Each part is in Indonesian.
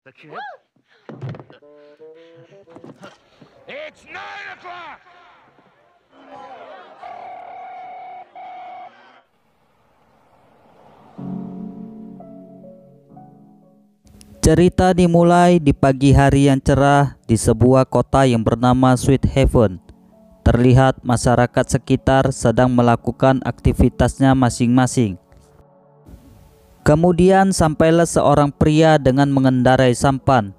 It's 9 o'clock! Cerita dimulai di pagi hari yang cerah di sebuah kota yang bernama Sweet Haven. Terlihat masyarakat sekitar sedang melakukan aktivitasnya masing-masing. Kemudian sampailah seorang pria dengan mengendarai sampan.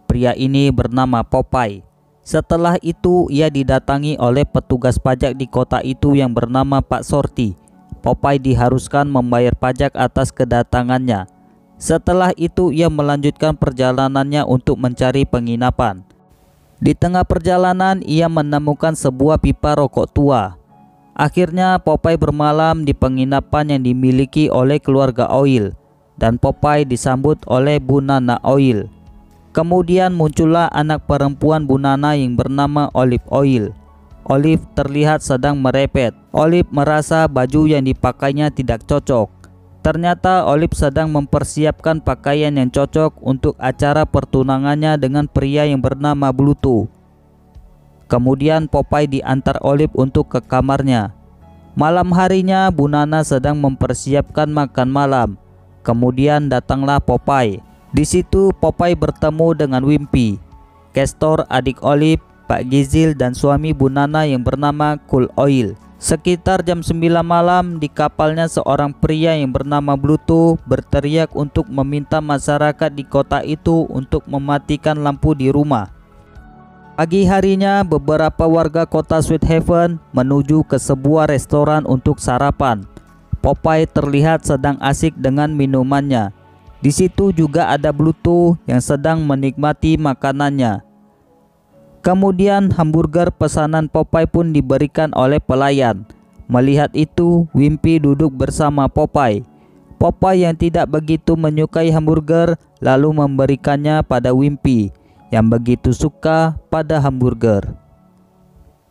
Pria ini bernama Popeye. Setelah itu ia didatangi oleh petugas pajak di kota itu yang bernama Pak Sorti. Popeye diharuskan membayar pajak atas kedatangannya. Setelah itu ia melanjutkan perjalanannya untuk mencari penginapan. Di tengah perjalanan ia menemukan sebuah pipa rokok tua. Akhirnya Popeye bermalam di penginapan yang dimiliki oleh keluarga Oil, dan Popeye disambut oleh Bu Nana Oil. Kemudian muncullah anak perempuan Bu Nana yang bernama Olive Oil. Olive terlihat sedang merepet. Olive merasa baju yang dipakainya tidak cocok. Ternyata Olive sedang mempersiapkan pakaian yang cocok untuk acara pertunangannya dengan pria yang bernama Bluto. Kemudian Popeye diantar Olive untuk ke kamarnya. Malam harinya Bu Nana sedang mempersiapkan makan malam. Kemudian datanglah Popeye. Di situ Popeye bertemu dengan Wimpy, Castor adik Olive, Pak Gizil dan suami Bu Nana yang bernama Cool Oil. Sekitar jam 9 malam di kapalnya seorang pria yang bernama Bluto berteriak untuk meminta masyarakat di kota itu untuk mematikan lampu di rumah. Pagi harinya beberapa warga kota Sweet Haven menuju ke sebuah restoran untuk sarapan. Popeye terlihat sedang asik dengan minumannya. Di situ juga ada Bluto yang sedang menikmati makanannya. Kemudian hamburger pesanan Popeye pun diberikan oleh pelayan. Melihat itu, Wimpy duduk bersama Popeye. Popeye yang tidak begitu menyukai hamburger lalu memberikannya pada Wimpy yang begitu suka pada hamburger.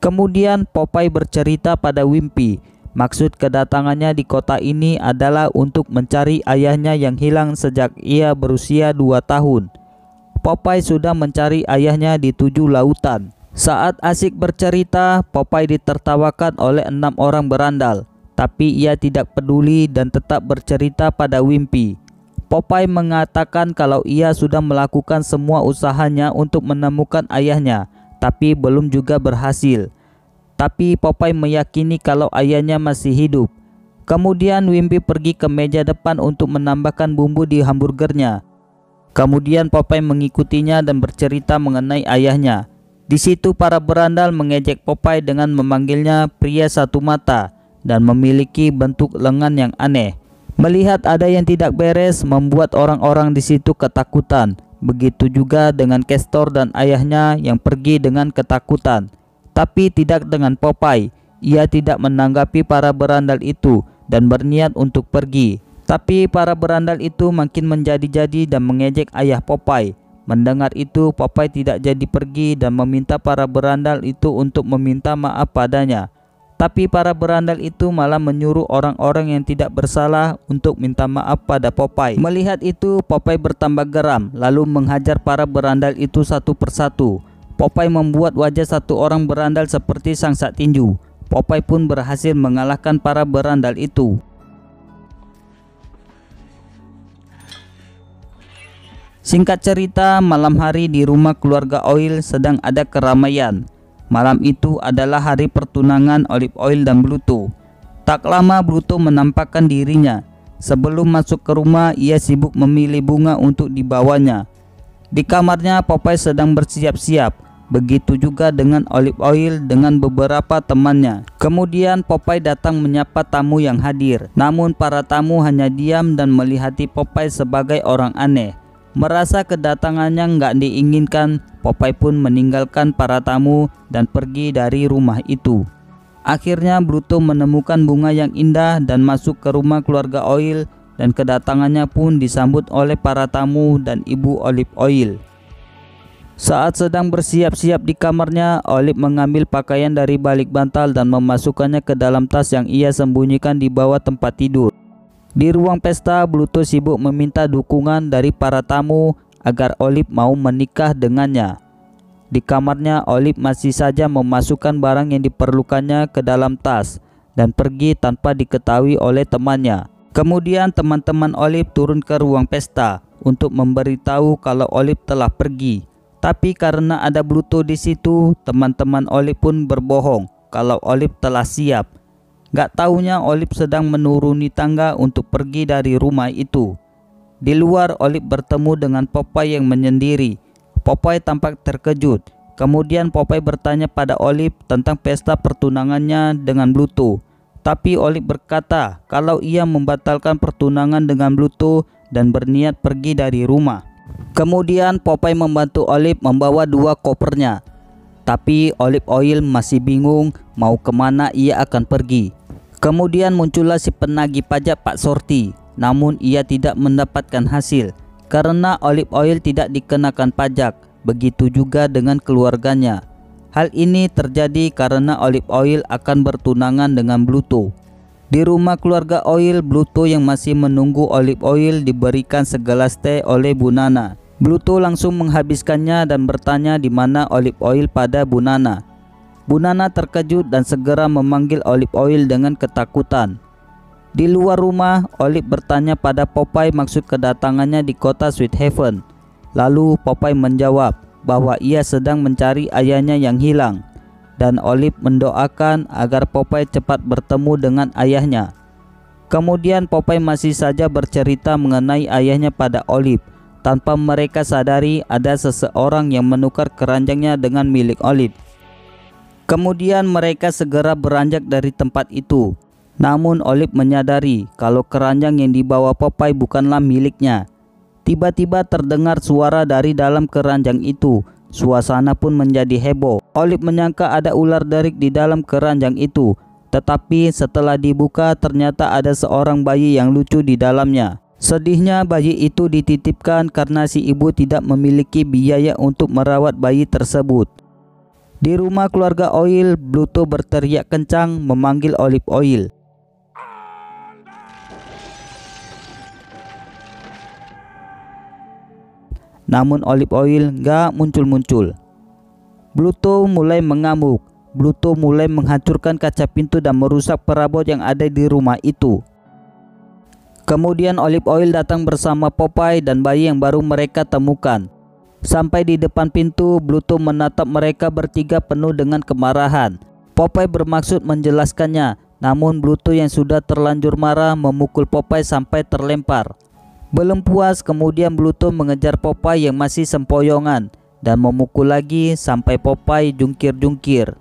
Kemudian Popeye bercerita pada Wimpy, maksud kedatangannya di kota ini adalah untuk mencari ayahnya yang hilang sejak ia berusia 2 tahun. Popeye sudah mencari ayahnya di 7 lautan. Saat asik bercerita, Popeye ditertawakan oleh 6 orang berandal, tapi ia tidak peduli dan tetap bercerita pada Wimpy. Popeye mengatakan kalau ia sudah melakukan semua usahanya untuk menemukan ayahnya, tapi belum juga berhasil. Tapi Popeye meyakini kalau ayahnya masih hidup. Kemudian Wimpy pergi ke meja depan untuk menambahkan bumbu di hamburgernya. Kemudian Popeye mengikutinya dan bercerita mengenai ayahnya. Di situ para berandal mengejek Popeye dengan memanggilnya pria satu mata dan memiliki bentuk lengan yang aneh. Melihat ada yang tidak beres membuat orang-orang di situ ketakutan. Begitu juga dengan Castor dan ayahnya yang pergi dengan ketakutan. Tapi tidak dengan Popeye. Ia tidak menanggapi para berandal itu dan berniat untuk pergi. Tapi para berandal itu makin menjadi-jadi dan mengejek ayah Popeye. Mendengar itu, Popeye tidak jadi pergi dan meminta para berandal itu untuk meminta maaf padanya. Tapi para berandal itu malah menyuruh orang-orang yang tidak bersalah untuk minta maaf pada Popeye. Melihat itu, Popeye bertambah geram lalu menghajar para berandal itu satu persatu. Popeye membuat wajah satu orang berandal seperti sangsak tinju. Popeye pun berhasil mengalahkan para berandal itu. Singkat cerita, malam hari di rumah keluarga Oil sedang ada keramaian. Malam itu adalah hari pertunangan Olive Oil dan Bluto. Tak lama Bluto menampakkan dirinya. Sebelum masuk ke rumah, ia sibuk memilih bunga untuk dibawanya. Di kamarnya Popeye sedang bersiap-siap. Begitu juga dengan Olive Oil dengan beberapa temannya. Kemudian Popeye datang menyapa tamu yang hadir. Namun para tamu hanya diam dan melihati Popeye sebagai orang aneh. Merasa kedatangannya nggak diinginkan, Popeye pun meninggalkan para tamu dan pergi dari rumah itu. Akhirnya Bluto menemukan bunga yang indah dan masuk ke rumah keluarga Oil, dan kedatangannya pun disambut oleh para tamu dan ibu Olive Oil. Saat sedang bersiap-siap di kamarnya, Olive mengambil pakaian dari balik bantal dan memasukkannya ke dalam tas yang ia sembunyikan di bawah tempat tidur. Di ruang pesta, Bluto sibuk meminta dukungan dari para tamu agar Olive mau menikah dengannya. Di kamarnya, Olive masih saja memasukkan barang yang diperlukannya ke dalam tas dan pergi tanpa diketahui oleh temannya. Kemudian teman-teman Olive turun ke ruang pesta untuk memberitahu kalau Olive telah pergi. Tapi karena ada Bluto di situ, teman-teman Olive pun berbohong kalau Olive telah siap. Gak taunya Olive sedang menuruni tangga untuk pergi dari rumah itu. Di luar, Olive bertemu dengan Popeye yang menyendiri. Popeye tampak terkejut. Kemudian Popeye bertanya pada Olive tentang pesta pertunangannya dengan Bluto. Tapi Olive berkata kalau ia membatalkan pertunangan dengan Bluto dan berniat pergi dari rumah. Kemudian Popeye membantu Olive membawa 2 kopernya. Tapi Olive Oil masih bingung mau kemana ia akan pergi. Kemudian muncullah si penagih pajak Pak Shorty. Namun ia tidak mendapatkan hasil karena Olive Oil tidak dikenakan pajak. Begitu juga dengan keluarganya. Hal ini terjadi karena Olive Oil akan bertunangan dengan Bluto. Di rumah keluarga Oil, Bluto yang masih menunggu Olive Oil diberikan segelas teh oleh Bu Nana. Bluto langsung menghabiskannya dan bertanya di mana Olive Oil pada Bu Nana. Bu Nana terkejut dan segera memanggil Olive Oil dengan ketakutan. Di luar rumah, Olive bertanya pada Popeye maksud kedatangannya di kota Sweet Haven. Lalu Popeye menjawab bahwa ia sedang mencari ayahnya yang hilang, dan Olive mendoakan agar Popeye cepat bertemu dengan ayahnya. Kemudian Popeye masih saja bercerita mengenai ayahnya pada Olive, tanpa mereka sadari ada seseorang yang menukar keranjangnya dengan milik Olive. Kemudian mereka segera beranjak dari tempat itu. Namun Olive menyadari kalau keranjang yang dibawa Popeye bukanlah miliknya. Tiba-tiba terdengar suara dari dalam keranjang itu. Suasana pun menjadi heboh. Olive menyangka ada ular derik di dalam keranjang itu. Tetapi setelah dibuka ternyata ada seorang bayi yang lucu di dalamnya. Sedihnya bayi itu dititipkan karena si ibu tidak memiliki biaya untuk merawat bayi tersebut. Di rumah keluarga Oil, Bluto berteriak kencang memanggil Olive Oil. Namun Olive Oil gak muncul-muncul. Bluto mulai mengamuk. Bluto mulai menghancurkan kaca pintu dan merusak perabot yang ada di rumah itu. Kemudian Olive Oil datang bersama Popeye dan bayi yang baru mereka temukan. Sampai di depan pintu, Bluto menatap mereka bertiga penuh dengan kemarahan. Popeye bermaksud menjelaskannya, namun Bluto yang sudah terlanjur marah memukul Popeye sampai terlempar. Belum puas, kemudian Bluto mengejar Popeye yang masih sempoyongan dan memukul lagi sampai Popeye jungkir-jungkir.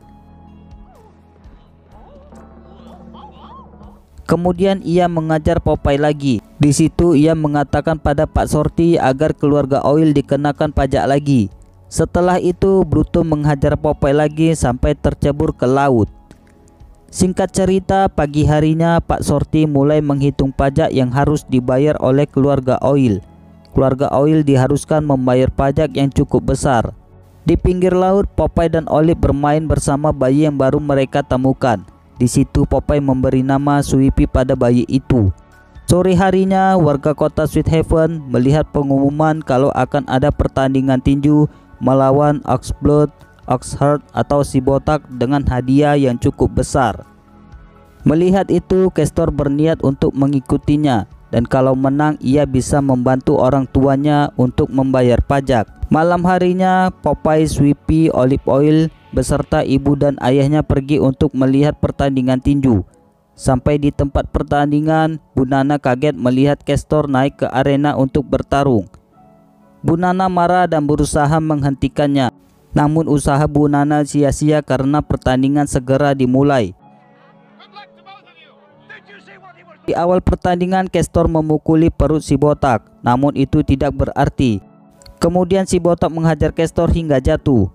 Kemudian ia mengajar Popeye lagi. Di situ ia mengatakan pada Pak Shorty agar keluarga Oil dikenakan pajak lagi. Setelah itu Bluto menghajar Popeye lagi sampai tercebur ke laut. Singkat cerita, pagi harinya Pak Shorty mulai menghitung pajak yang harus dibayar oleh keluarga Oil. Keluarga Oil diharuskan membayar pajak yang cukup besar. Di pinggir laut, Popeye dan Olive bermain bersama bayi yang baru mereka temukan. Di situ Popeye memberi nama Sweepy pada bayi itu. Sore harinya, warga kota Sweet Haven melihat pengumuman kalau akan ada pertandingan tinju melawan Oxblood, Oxheart atau si botak dengan hadiah yang cukup besar. Melihat itu, Castor berniat untuk mengikutinya dan kalau menang ia bisa membantu orang tuanya untuk membayar pajak. Malam harinya, Popeye, Sweepy, Olive Oil beserta ibu dan ayahnya pergi untuk melihat pertandingan tinju. Sampai di tempat pertandingan, Bu Nana kaget melihat Castor naik ke arena untuk bertarung. Bu Nana marah dan berusaha menghentikannya. Namun usaha Bu Nana sia-sia karena pertandingan segera dimulai. Di awal pertandingan, Castor memukuli perut si botak, namun itu tidak berarti. Kemudian si botak menghajar Castor hingga jatuh.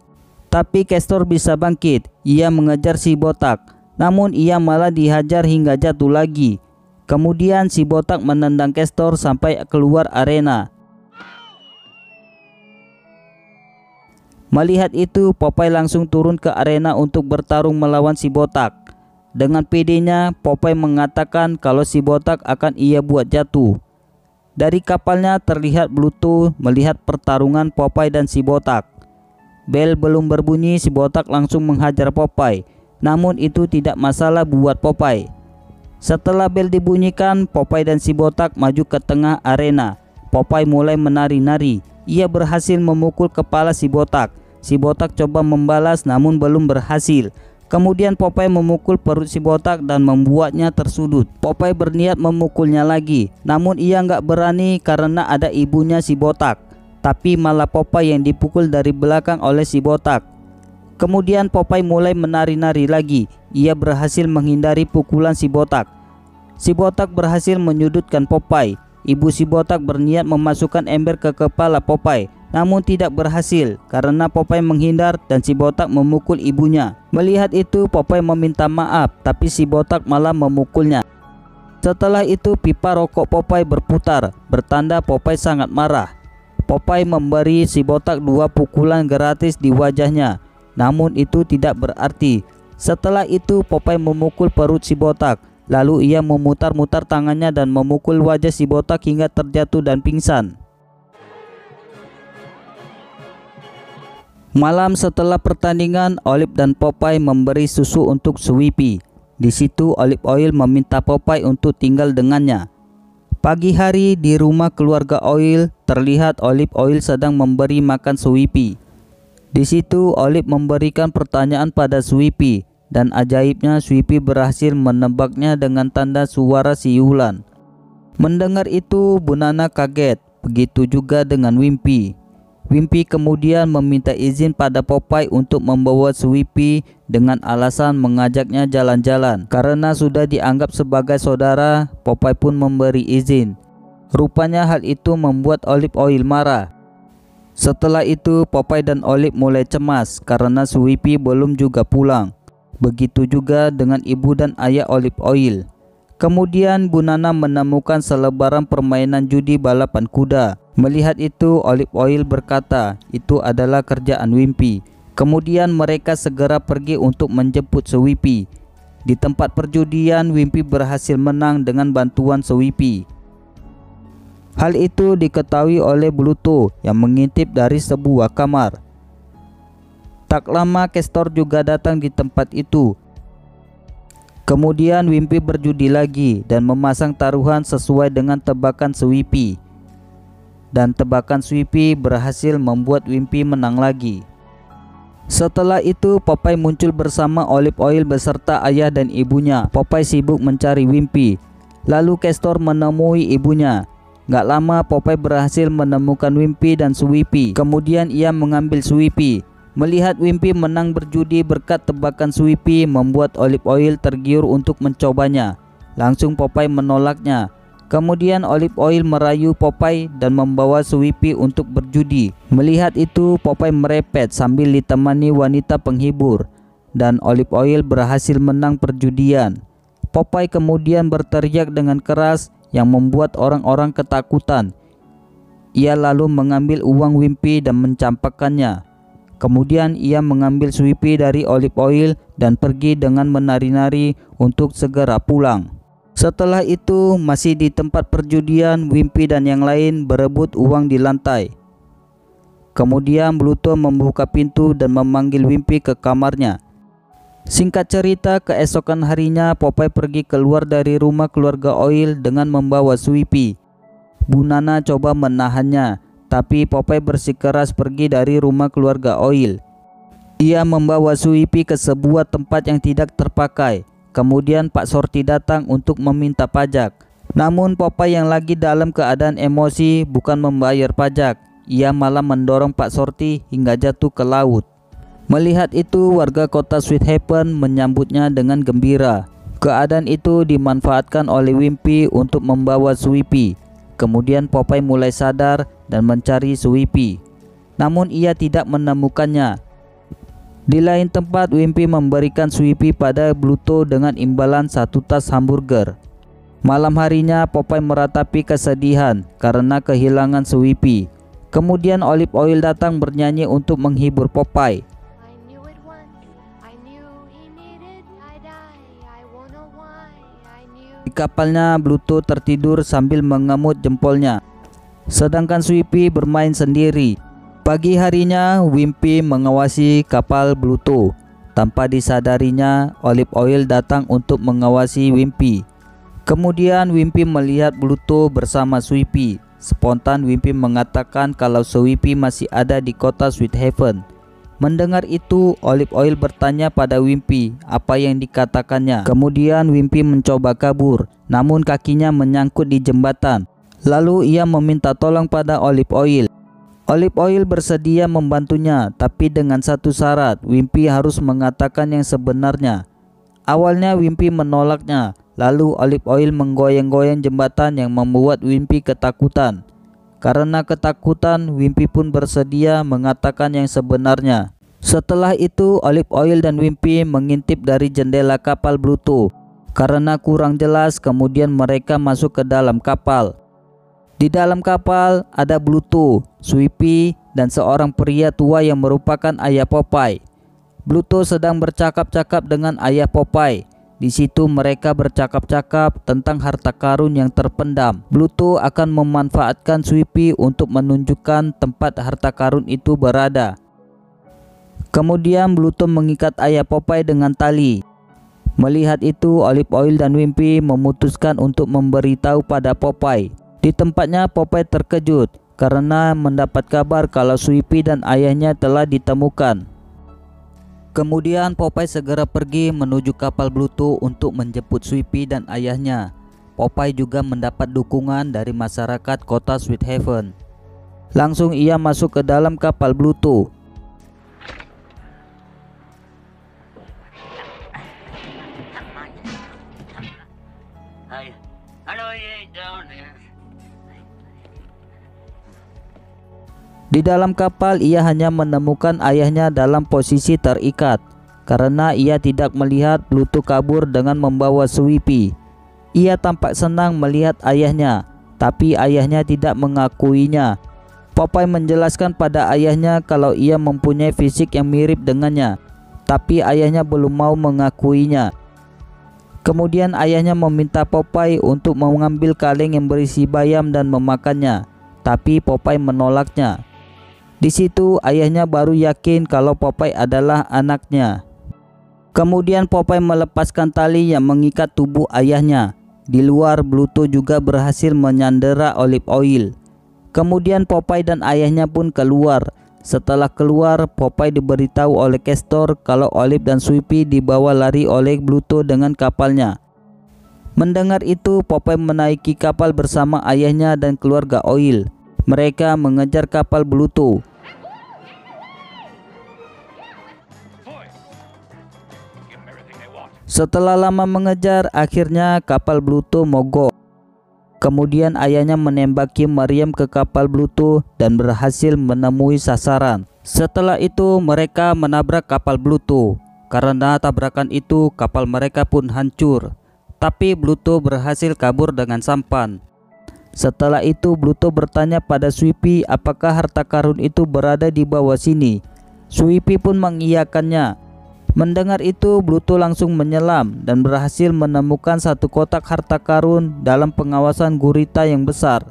Tapi Castor bisa bangkit. Ia mengejar si botak, namun ia malah dihajar hingga jatuh lagi. Kemudian si botak menendang Castor sampai keluar arena. Melihat itu, Popeye langsung turun ke arena untuk bertarung melawan si botak. Dengan pedenya, Popeye mengatakan kalau si botak akan ia buat jatuh. Dari kapalnya terlihat Bluto melihat pertarungan Popeye dan si botak. Bel belum berbunyi, si botak langsung menghajar Popeye. Namun itu tidak masalah buat Popeye. Setelah bel dibunyikan, Popeye dan si botak maju ke tengah arena. Popeye mulai menari-nari. Ia berhasil memukul kepala si botak. Si botak coba membalas namun belum berhasil. Kemudian Popeye memukul perut si botak dan membuatnya tersudut. Popeye berniat memukulnya lagi, namun ia nggak berani karena ada ibunya si botak. Tapi malah Popeye yang dipukul dari belakang oleh si botak. Kemudian Popeye mulai menari-nari lagi. Ia berhasil menghindari pukulan si botak. Si botak berhasil menyudutkan Popeye. Ibu si botak berniat memasukkan ember ke kepala Popeye, namun tidak berhasil karena Popeye menghindar dan si botak memukul ibunya. Melihat itu Popeye meminta maaf, tapi si botak malah memukulnya. Setelah itu pipa rokok Popeye berputar, bertanda Popeye sangat marah. Popeye memberi si botak 2 pukulan gratis di wajahnya, namun itu tidak berarti. Setelah itu Popeye memukul perut si botak. Lalu ia memutar-mutar tangannya dan memukul wajah si botak hingga terjatuh dan pingsan. Malam setelah pertandingan, Olive dan Popeye memberi susu untuk Sweepy. Di situ Olive Oyl meminta Popeye untuk tinggal dengannya. Pagi hari di rumah keluarga Oyl, terlihat Olive Oyl sedang memberi makan Sweepy. Di situ Olive memberikan pertanyaan pada Sweepy. Dan ajaibnya Sweepy berhasil menebaknya dengan tanda suara siulan. Mendengar itu Bu Nana kaget, begitu juga dengan Wimpy. Wimpy kemudian meminta izin pada Popeye untuk membawa Sweepy dengan alasan mengajaknya jalan-jalan. Karena sudah dianggap sebagai saudara, Popeye pun memberi izin. Rupanya hal itu membuat Olive Oyl marah. Setelah itu Popeye dan Olive mulai cemas karena Sweepy belum juga pulang. Begitu juga dengan ibu dan ayah Olive Oyl. Kemudian Bu Nana menemukan selebaran permainan judi balapan kuda. Melihat itu Olive Oyl berkata itu adalah kerjaan Wimpy. Kemudian mereka segera pergi untuk menjemput Sweepy. Di tempat perjudian Wimpy berhasil menang dengan bantuan Sweepy. Hal itu diketahui oleh Bluto yang mengintip dari sebuah kamar. Tak lama Castor juga datang di tempat itu. Kemudian Wimpy berjudi lagi dan memasang taruhan sesuai dengan tebakan Sweepy. Dan tebakan Sweepy berhasil membuat Wimpy menang lagi. Setelah itu Popeye muncul bersama Olive Oyl beserta ayah dan ibunya. Popeye sibuk mencari Wimpy. Lalu Castor menemui ibunya. Gak lama Popeye berhasil menemukan Wimpy dan Sweepy. Kemudian ia mengambil Sweepy. Melihat Wimpy menang berjudi berkat tebakan Sweepy membuat Olive Oyl tergiur untuk mencobanya. Langsung Popeye menolaknya. Kemudian Olive Oyl merayu Popeye dan membawa Sweepy untuk berjudi. Melihat itu Popeye merepet sambil ditemani wanita penghibur. Dan Olive Oyl berhasil menang perjudian. Popeye kemudian berteriak dengan keras yang membuat orang-orang ketakutan. Ia lalu mengambil uang Wimpy dan mencampakkannya. Kemudian ia mengambil Sweepy dari Olive Oyl dan pergi dengan menari-nari untuk segera pulang. Setelah itu masih di tempat perjudian, Wimpy dan yang lain berebut uang di lantai. Kemudian Bluto membuka pintu dan memanggil Wimpy ke kamarnya. Singkat cerita, keesokan harinya Popeye pergi keluar dari rumah keluarga Oyl dengan membawa Sweepy. Bu Nana coba menahannya, tapi Popeye bersikeras pergi dari rumah keluarga Oyl. Ia membawa Sweepy ke sebuah tempat yang tidak terpakai. Kemudian Pak Shorty datang untuk meminta pajak. Namun Popeye yang lagi dalam keadaan emosi bukan membayar pajak. Ia malah mendorong Pak Shorty hingga jatuh ke laut. Melihat itu warga kota Sweet Haven menyambutnya dengan gembira. Keadaan itu dimanfaatkan oleh Wimpy untuk membawa Sweepy. Kemudian Popeye mulai sadar dan mencari Sweepy. Namun ia tidak menemukannya. Di lain tempat Wimpy memberikan Sweepy pada Bluto dengan imbalan 1 tas hamburger. Malam harinya Popeye meratapi kesedihan karena kehilangan Sweepy. Kemudian Olive Oyl datang bernyanyi untuk menghibur Popeye. Di kapalnya, Bluto tertidur sambil mengemut jempolnya, sedangkan Sweepy bermain sendiri. Pagi harinya, Wimpy mengawasi kapal Bluto. Tanpa disadarinya, Olive Oil datang untuk mengawasi Wimpy. Kemudian Wimpy melihat Bluto bersama Sweepy. Spontan Wimpy mengatakan kalau Sweepy masih ada di kota Sweet Haven. Mendengar itu, Olive Oil bertanya pada Wimpy apa yang dikatakannya. Kemudian Wimpy mencoba kabur, namun kakinya menyangkut di jembatan. Lalu ia meminta tolong pada Olive Oil. Olive Oil bersedia membantunya, tapi dengan satu syarat, Wimpy harus mengatakan yang sebenarnya. Awalnya Wimpy menolaknya. Lalu Olive Oil menggoyang-goyang jembatan yang membuat Wimpy ketakutan. Karena ketakutan, Wimpy pun bersedia mengatakan yang sebenarnya. Setelah itu, Olive Oil dan Wimpy mengintip dari jendela kapal Bluto. Karena kurang jelas, kemudian mereka masuk ke dalam kapal. Di dalam kapal ada Bluto, Sweepy, dan seorang pria tua yang merupakan ayah Popeye. Bluto sedang bercakap-cakap dengan ayah Popeye. Di situ mereka bercakap-cakap tentang harta karun yang terpendam. Bluto akan memanfaatkan Sweepy untuk menunjukkan tempat harta karun itu berada. Kemudian Bluto mengikat ayah Popeye dengan tali. Melihat itu, Olive Oil dan Wimpy memutuskan untuk memberitahu pada Popeye. Di tempatnya, Popeye terkejut karena mendapat kabar kalau Sweepy dan ayahnya telah ditemukan. Kemudian Popeye segera pergi menuju kapal Bluto untuk menjemput Sweepy dan ayahnya. Popeye juga mendapat dukungan dari masyarakat kota Sweet Haven. Langsung ia masuk ke dalam kapal Bluto. Di dalam kapal ia hanya menemukan ayahnya dalam posisi terikat karena ia tidak melihat Bluto kabur dengan membawa Sweepy. Ia tampak senang melihat ayahnya, tapi ayahnya tidak mengakuinya. Popeye menjelaskan pada ayahnya kalau ia mempunyai fisik yang mirip dengannya, tapi ayahnya belum mau mengakuinya. Kemudian ayahnya meminta Popeye untuk mengambil kaleng yang berisi bayam dan memakannya, tapi Popeye menolaknya. Di situ ayahnya baru yakin kalau Popeye adalah anaknya. Kemudian Popeye melepaskan tali yang mengikat tubuh ayahnya. Di luar, Bluto juga berhasil menyandera Olive Oil. Kemudian Popeye dan ayahnya pun keluar. Setelah keluar, Popeye diberitahu oleh Castor kalau Olive dan Sweepy dibawa lari oleh Bluto dengan kapalnya. Mendengar itu, Popeye menaiki kapal bersama ayahnya dan keluarga Oil. Mereka mengejar kapal Bluto. Setelah lama mengejar, akhirnya kapal Bluto mogok. Kemudian ayahnya menembaki meriam ke kapal Bluto dan berhasil menemui sasaran. Setelah itu mereka menabrak kapal Bluto. Karena tabrakan itu kapal mereka pun hancur. Tapi Bluto berhasil kabur dengan sampan. Setelah itu Bluto bertanya pada Sweepy apakah harta karun itu berada di bawah sini. Sweepy pun mengiyakannya. Mendengar itu Bluto langsung menyelam dan berhasil menemukan satu kotak harta karun dalam pengawasan gurita yang besar.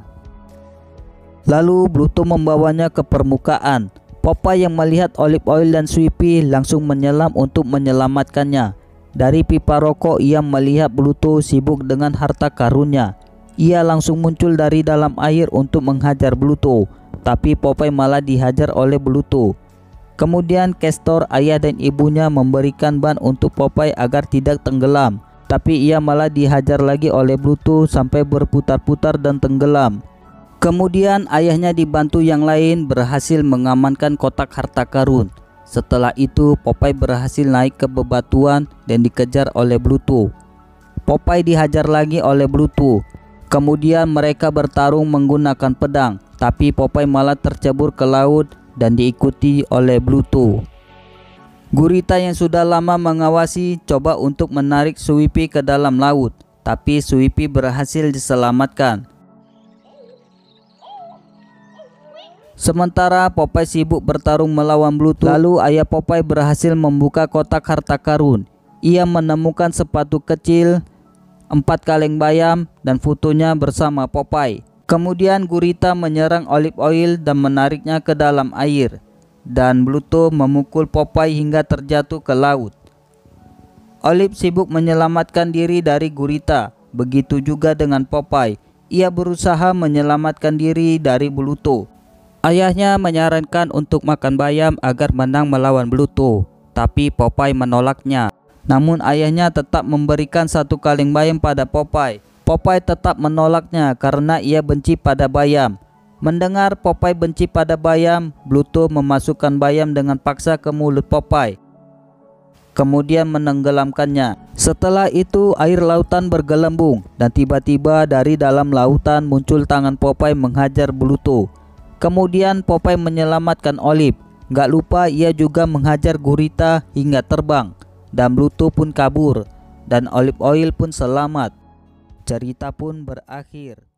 Lalu Bluto membawanya ke permukaan. Popeye yang melihat Olive Oil dan Sweepy langsung menyelam untuk menyelamatkannya. Dari pipa rokok ia melihat Bluto sibuk dengan harta karunnya. Ia langsung muncul dari dalam air untuk menghajar Bluto, tapi Popeye malah dihajar oleh Bluto. Kemudian Castor, ayah dan ibunya memberikan ban untuk Popeye agar tidak tenggelam, tapi ia malah dihajar lagi oleh Bluto sampai berputar-putar dan tenggelam. Kemudian ayahnya dibantu yang lain berhasil mengamankan kotak harta karun. Setelah itu Popeye berhasil naik ke bebatuan dan dikejar oleh Bluto. Popeye dihajar lagi oleh Bluto. Kemudian mereka bertarung menggunakan pedang, tapi Popeye malah tercebur ke laut dan diikuti oleh Bluto. Gurita yang sudah lama mengawasi coba untuk menarik Sweepy ke dalam laut, tapi Sweepy berhasil diselamatkan. Sementara Popeye sibuk bertarung melawan Bluto, lalu ayah Popeye berhasil membuka kotak harta karun. Ia menemukan sepatu kecil 4 kaleng bayam, dan fotonya bersama Popeye. Kemudian gurita menyerang Olive Oil dan menariknya ke dalam air, dan Bluto memukul Popeye hingga terjatuh ke laut. Olive sibuk menyelamatkan diri dari gurita, begitu juga dengan Popeye. Ia berusaha menyelamatkan diri dari Bluto. Ayahnya menyarankan untuk makan bayam agar menang melawan Bluto, tapi Popeye menolaknya. Namun ayahnya tetap memberikan 1 kaleng bayam pada Popeye. Popeye tetap menolaknya karena ia benci pada bayam. Mendengar Popeye benci pada bayam, Bluto memasukkan bayam dengan paksa ke mulut Popeye, kemudian menenggelamkannya. Setelah itu air lautan bergelembung dan tiba-tiba dari dalam lautan muncul tangan Popeye menghajar Bluto. Kemudian Popeye menyelamatkan Olive. Gak lupa ia juga menghajar gurita hingga terbang, dan Bluto pun kabur, dan Olive Oil pun selamat. Cerita pun berakhir.